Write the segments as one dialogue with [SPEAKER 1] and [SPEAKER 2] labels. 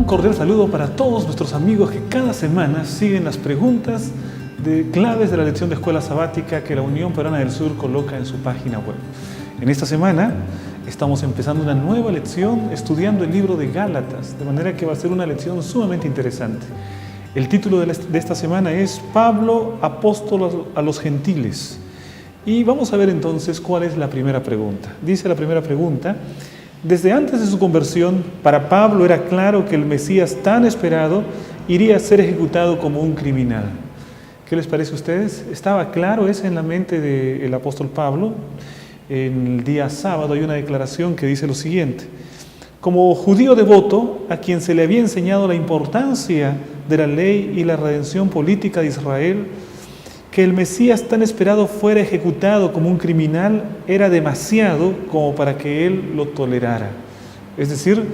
[SPEAKER 1] cordial saludo para todos nuestros amigos que cada semana siguen las preguntas de claves de la lección de escuela sabática que la Unión Peruana del Sur coloca en su página web. En esta semana estamos empezando una nueva lección estudiando el libro de Gálatas, de manera que va a ser una lección sumamente interesante. El título de esta semana es Pablo, apóstol a los gentiles. Y vamos a ver entonces cuál es la primera pregunta. Dice la primera pregunta: desde antes de su conversión, para Pablo era claro que el Mesías tan esperado iría a ser ejecutado como un criminal. ¿Qué les parece a ustedes? Estaba claro eso en la mente del apóstol Pablo. En el día sábado hay una declaración que dice lo siguiente: como judío devoto, a quien se le había enseñado la importancia de la ley y la redención política de Israel, que el Mesías tan esperado fuera ejecutado como un criminal era demasiado como para que él lo tolerara. Es decir,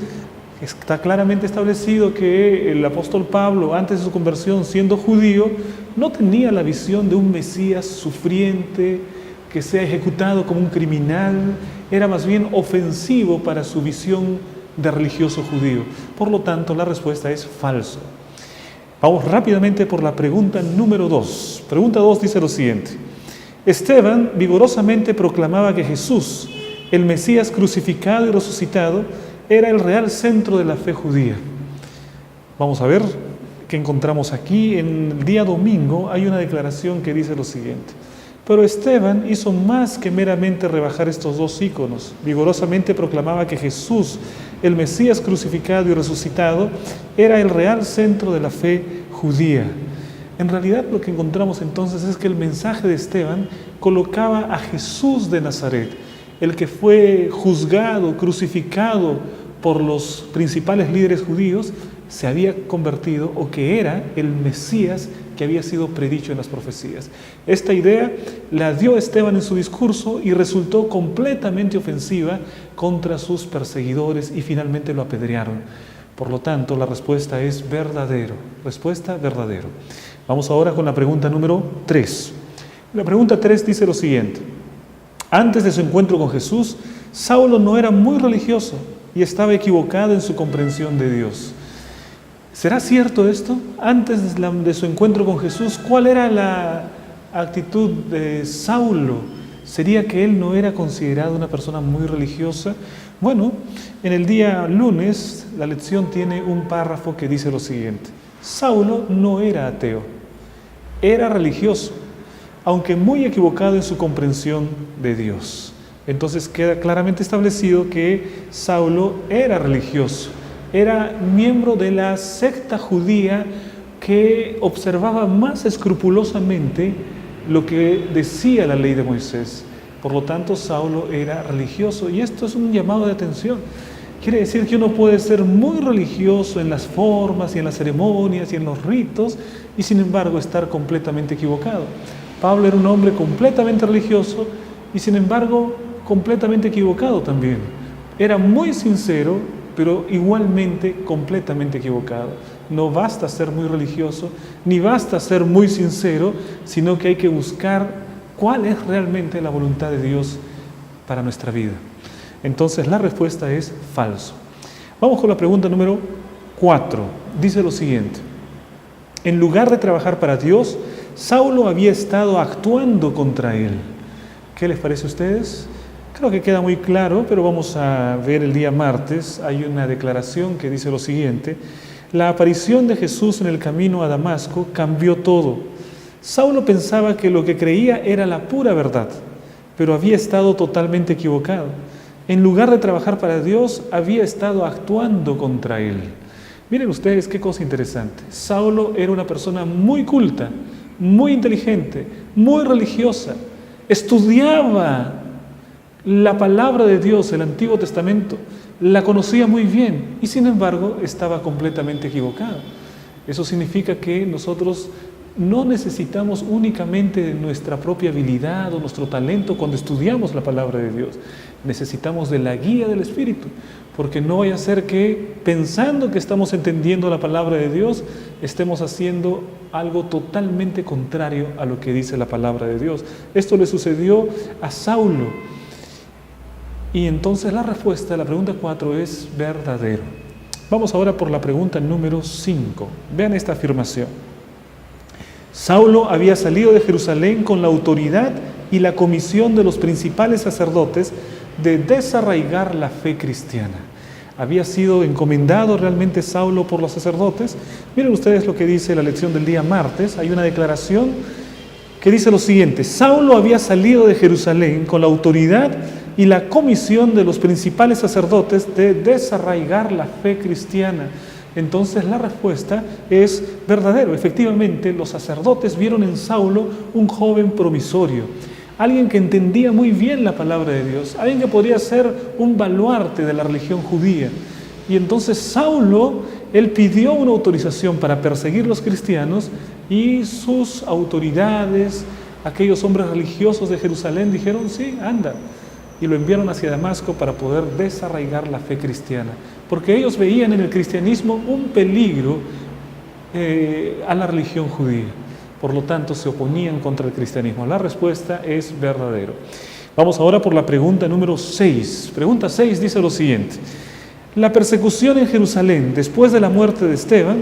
[SPEAKER 1] está claramente establecido que el apóstol Pablo, antes de su conversión, siendo judío, no tenía la visión de un Mesías sufriente, que sea ejecutado como un criminal. Era más bien ofensivo para su visión de religioso judío. Por lo tanto, la respuesta es falso. Vamos rápidamente por la pregunta número 2. Pregunta 2 dice lo siguiente: Esteban vigorosamente proclamaba que Jesús, el Mesías crucificado y resucitado, era el real centro de la fe judía. Vamos a ver qué encontramos aquí. En el día domingo hay una declaración que dice lo siguiente: pero Esteban hizo más que meramente rebajar estos dos íconos. Vigorosamente proclamaba que Jesús, el Mesías crucificado y resucitado, era el real centro de la fe judía. En realidad lo que encontramos entonces es que el mensaje de Esteban colocaba a Jesús de Nazaret, el que fue juzgado, crucificado por los principales líderes judíos, se había convertido, o que era el Mesías que había sido predicho en las profecías. Esta idea la dio Esteban en su discurso y resultó completamente ofensiva contra sus perseguidores y finalmente lo apedrearon. Por lo tanto, la respuesta es verdadero. Respuesta verdadero. Vamos ahora con la pregunta número 3. La pregunta 3 dice lo siguiente: antes de su encuentro con Jesús, Saulo no era muy religioso y estaba equivocado en su comprensión de Dios. ¿Será cierto esto? Antes de su encuentro con Jesús, ¿cuál era la actitud de Saulo? ¿Sería que él no era considerado una persona muy religiosa? Bueno, en el día lunes la lección tiene un párrafo que dice lo siguiente: Saulo no era ateo, era religioso, aunque muy equivocado en su comprensión de Dios. Entonces queda claramente establecido que Saulo era religioso. Era miembro de la secta judía que observaba más escrupulosamente lo que decía la ley de Moisés. Por lo tanto, Saulo era religioso, y esto es un llamado de atención. Quiere decir que uno puede ser muy religioso en las formas y en las ceremonias y en los ritos, y sin embargo estar completamente equivocado. Pablo era un hombre completamente religioso y sin embargo completamente equivocado también. Era muy sincero, pero igualmente completamente equivocado. No basta ser muy religioso, ni basta ser muy sincero, sino que hay que buscar cuál es realmente la voluntad de Dios para nuestra vida. Entonces la respuesta es falso. Vamos con la pregunta número 4. Dice lo siguiente: en lugar de trabajar para Dios, Saulo había estado actuando contra él. ¿Qué les parece a ustedes? Creo que queda muy claro, pero vamos a ver el día martes. Hay una declaración que dice lo siguiente: la aparición de Jesús en el camino a Damasco cambió todo. Saulo pensaba que lo que creía era la pura verdad, pero había estado totalmente equivocado. En lugar de trabajar para Dios, había estado actuando contra él. Miren ustedes qué cosa interesante. Saulo era una persona muy culta, muy inteligente, muy religiosa. Estudiaba la palabra de Dios, el Antiguo Testamento, la conocía muy bien y sin embargo estaba completamente equivocado. Eso significa que nosotros no necesitamos únicamente de nuestra propia habilidad o nuestro talento cuando estudiamos la palabra de Dios. Necesitamos de la guía del Espíritu, porque no vaya a ser que pensando que estamos entendiendo la palabra de Dios, estemos haciendo algo totalmente contrario a lo que dice la palabra de Dios. Esto le sucedió a Saulo. Y entonces la respuesta a la pregunta 4 es verdadero. Vamos ahora por la pregunta número 5. Vean esta afirmación. Saulo había salido de Jerusalén con la autoridad y la comisión de los principales sacerdotes de desarraigar la fe cristiana. Había sido encomendado realmente Saulo por los sacerdotes. Miren ustedes lo que dice la lección del día martes. Hay una declaración que dice lo siguiente: Saulo había salido de Jerusalén con la autoridad y la comisión de los principales sacerdotes de desarraigar la fe cristiana. Entonces la respuesta es verdadero. Efectivamente, los sacerdotes vieron en Saulo un joven promisorio, alguien que entendía muy bien la palabra de Dios, alguien que podría ser un baluarte de la religión judía. Y entonces Saulo, él pidió una autorización para perseguir a los cristianos, y sus autoridades, aquellos hombres religiosos de Jerusalén, dijeron: sí, anda. Y lo enviaron hacia Damasco para poder desarraigar la fe cristiana, porque ellos veían en el cristianismo un peligro a la religión judía. Por lo tanto, se oponían contra el cristianismo. La respuesta es verdadero. Vamos ahora por la pregunta número 6. Pregunta 6 dice lo siguiente: la persecución en Jerusalén después de la muerte de Esteban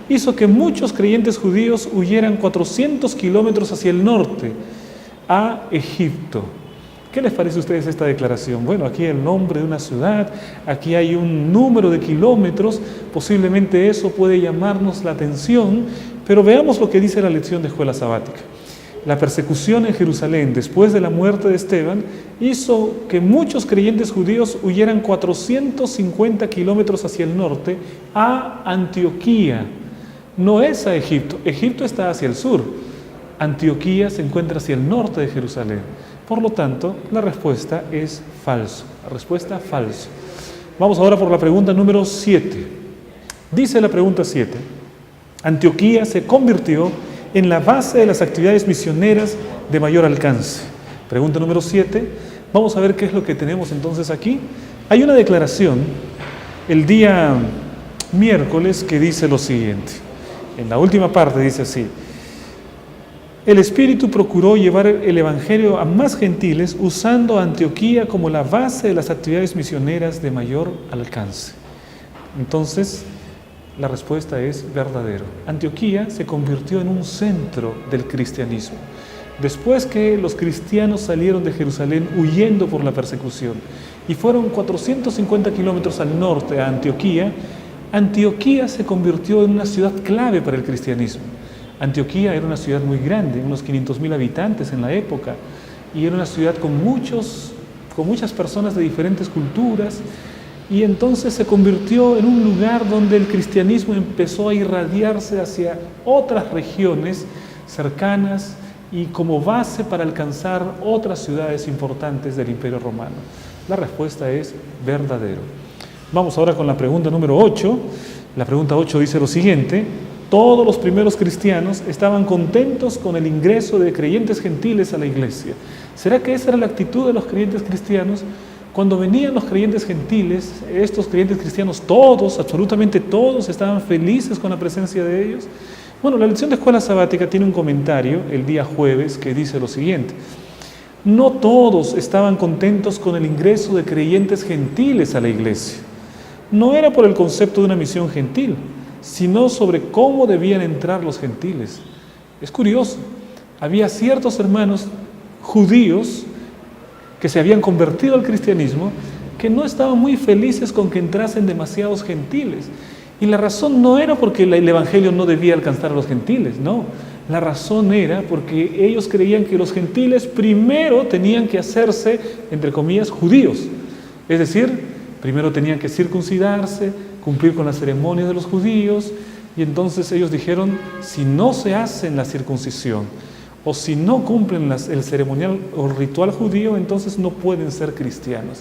[SPEAKER 1] hizo que muchos creyentes judíos huyeran 400 kilómetros hacia el norte, a Egipto. ¿Qué les parece a ustedes esta declaración? Bueno, aquí hay el nombre de una ciudad, aquí hay un número de kilómetros, posiblemente eso puede llamarnos la atención, pero veamos lo que dice la lección de escuela sabática. La persecución en Jerusalén después de la muerte de Esteban hizo que muchos creyentes judíos huyeran 450 kilómetros hacia el norte, a Antioquía. No es a Egipto. Egipto está hacia el sur. Antioquía se encuentra hacia el norte de Jerusalén. Por lo tanto, la respuesta es falso. La respuesta falso. Vamos ahora por la pregunta número 7. Dice la pregunta 7: Antioquía se convirtió en la base de las actividades misioneras de mayor alcance. Pregunta número 7. Vamos a ver qué es lo que tenemos entonces aquí. Hay una declaración el día miércoles que dice lo siguiente. En la última parte dice así: el Espíritu procuró llevar el Evangelio a más gentiles usando a Antioquía como la base de las actividades misioneras de mayor alcance. Entonces, la respuesta es verdadero. Antioquía se convirtió en un centro del cristianismo. Después que los cristianos salieron de Jerusalén huyendo por la persecución y fueron 450 kilómetros al norte a Antioquía, Antioquía se convirtió en una ciudad clave para el cristianismo. Antioquía era una ciudad muy grande, unos 500,000 habitantes en la época, y era una ciudad con muchas personas de diferentes culturas, y entonces se convirtió en un lugar donde el cristianismo empezó a irradiarse hacia otras regiones cercanas y como base para alcanzar otras ciudades importantes del Imperio Romano. La respuesta es verdadero. Vamos ahora con la pregunta número 8. La pregunta 8 dice lo siguiente: todos los primeros cristianos estaban contentos con el ingreso de creyentes gentiles a la iglesia. ¿Será que esa era la actitud de los creyentes cristianos? Cuando venían los creyentes gentiles, estos creyentes cristianos, todos, absolutamente todos, estaban felices con la presencia de ellos. Bueno, la lección de escuela sabática tiene un comentario el día jueves que dice lo siguiente: no todos estaban contentos con el ingreso de creyentes gentiles a la iglesia. No era por el concepto de una misión gentil, sino sobre cómo debían entrar los gentiles. Es curioso, había ciertos hermanos judíos que se habían convertido al cristianismo que no estaban muy felices con que entrasen demasiados gentiles. Y la razón no era porque el evangelio no debía alcanzar a los gentiles, no. La razón era porque ellos creían que los gentiles primero tenían que hacerse, entre comillas, judíos. Es decir, primero tenían que circuncidarse, cumplir con las ceremonias de los judíos, y entonces ellos dijeron: si no se hacen la circuncisión o si no cumplen el ceremonial o ritual judío, entonces no pueden ser cristianos.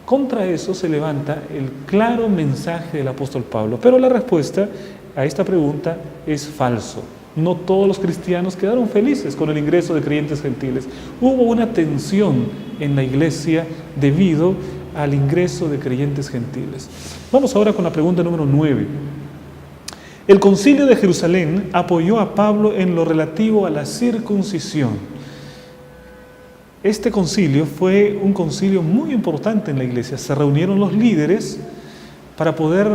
[SPEAKER 1] Contra eso se levanta el claro mensaje del apóstol Pablo, pero la respuesta a esta pregunta es falso. No todos los cristianos quedaron felices con el ingreso de creyentes gentiles. Hubo una tensión en la iglesia debido al ingreso de creyentes gentiles. Vamos ahora con la pregunta número 9. El concilio de Jerusalén apoyó a Pablo en lo relativo a la circuncisión. Este concilio fue un concilio muy importante en la iglesia. Se reunieron los líderes para poder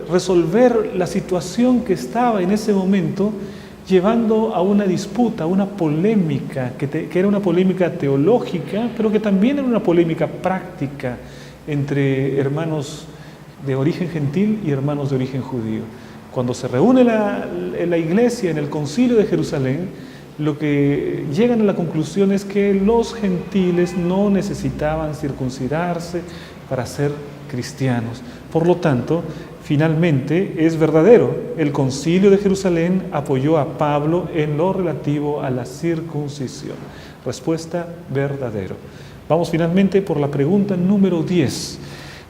[SPEAKER 1] resolver la situación que estaba en ese momento, llevando a una disputa, a una polémica, que era una polémica teológica, pero que también era una polémica práctica entre hermanos de origen gentil y hermanos de origen judío. Cuando se reúne la iglesia en el concilio de Jerusalén, lo que llegan a la conclusión es que los gentiles no necesitaban circuncidarse para ser cristianos. Por lo tanto, finalmente es verdadero. El concilio de Jerusalén apoyó a Pablo en lo relativo a la circuncisión. Respuesta: verdadero. Vamos finalmente por la pregunta número 10.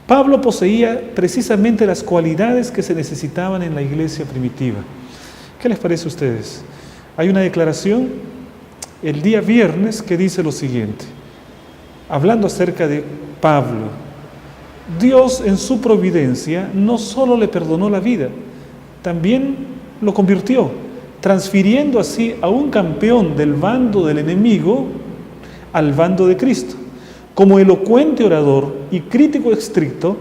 [SPEAKER 1] Pablo poseía precisamente las cualidades que se necesitaban en la iglesia primitiva. ¿Qué les parece a ustedes? Hay una declaración el día viernes que dice lo siguiente, hablando acerca de Pablo: Dios en su providencia no solo le perdonó la vida, también lo convirtió, transfiriendo así a un campeón del bando del enemigo al bando de Cristo. Como elocuente orador y crítico estricto,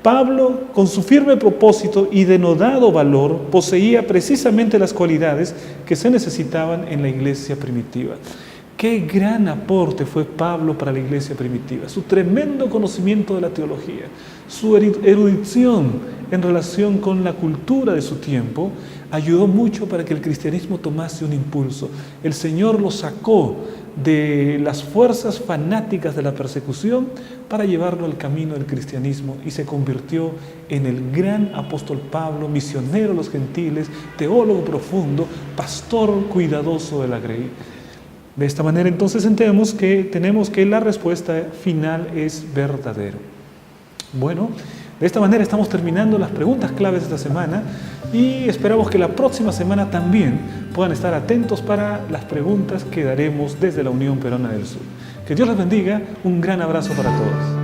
[SPEAKER 1] Pablo, con su firme propósito y denodado valor, poseía precisamente las cualidades que se necesitaban en la iglesia primitiva. Qué gran aporte fue Pablo para la iglesia primitiva, su tremendo conocimiento de la teología, su erudición en relación con la cultura de su tiempo, ayudó mucho para que el cristianismo tomase un impulso. El Señor lo sacó de las fuerzas fanáticas de la persecución para llevarlo al camino del cristianismo y se convirtió en el gran apóstol Pablo, misionero de los gentiles, teólogo profundo, pastor cuidadoso de la grey. De esta manera entonces entendemos que tenemos que la respuesta final es verdadero. Bueno, de esta manera estamos terminando las preguntas claves de esta semana y esperamos que la próxima semana también puedan estar atentos para las preguntas que daremos desde la Unión Peruana del Sur. Que Dios les bendiga, un gran abrazo para todos.